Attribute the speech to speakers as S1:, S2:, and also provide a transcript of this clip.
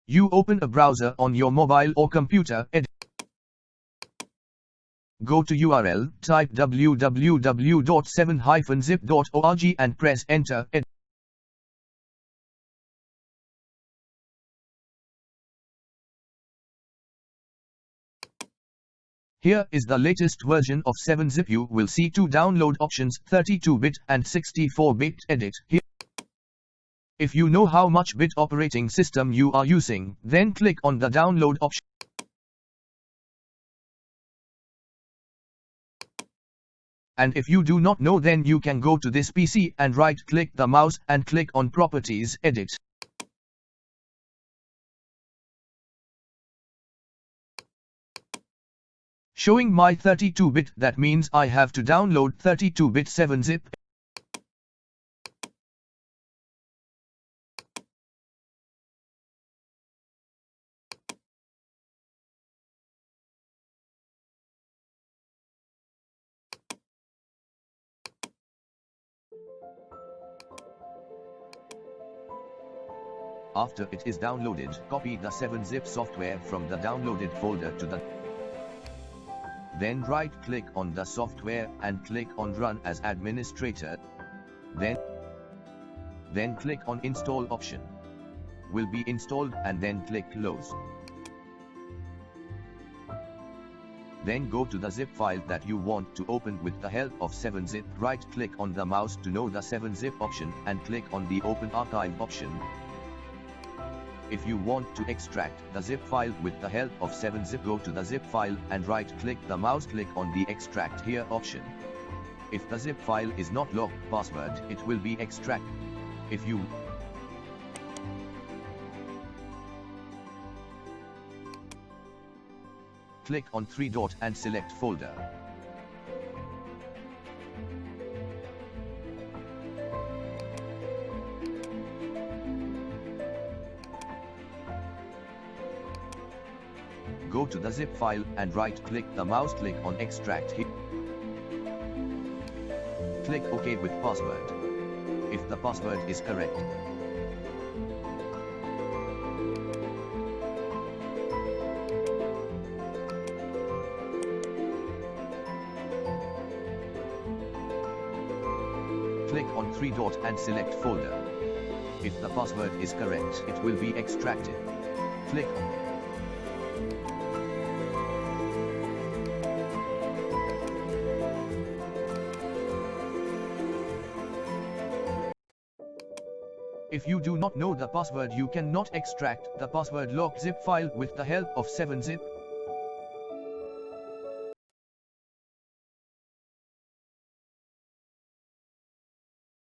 S1: You open a browser on your mobile or computer, go to URL, type www.7-zip.org and press enter. Here is the latest version of 7-zip. You will see two download options, 32-bit and 64-bit. Edit here. If you know how much bit operating system you are using, then click on the download option. And if you do not know, then you can go to this PC and right-click the mouse and click on Properties, Edit. Showing my 32-bit, that means I have to download 32-bit 7-zip. After it is downloaded, copy the 7-zip software from the downloaded folder to the. Then right-click on the software and click on Run as Administrator. Then click on Install option. Will be installed and then click Close. Then go to the zip file that you want to open with the help of 7-zip. Right-click on the mouse to know the 7-zip option and click on the Open Archive option. If you want to extract the zip file with the help of 7-zip, go to the zip file and right-click the mouse, click on the Extract Here option. If the zip file is not locked password, it will be extracted. If you click on 3 dot and select folder. Go to the zip file and right-click the mouse, click on Extract Here. Click OK with password. If the password is correct, click on 3 dot and select folder. If the password is correct, it will be extracted. Click on. If you do not know the password, you cannot extract the password locked zip file with the help of 7-zip.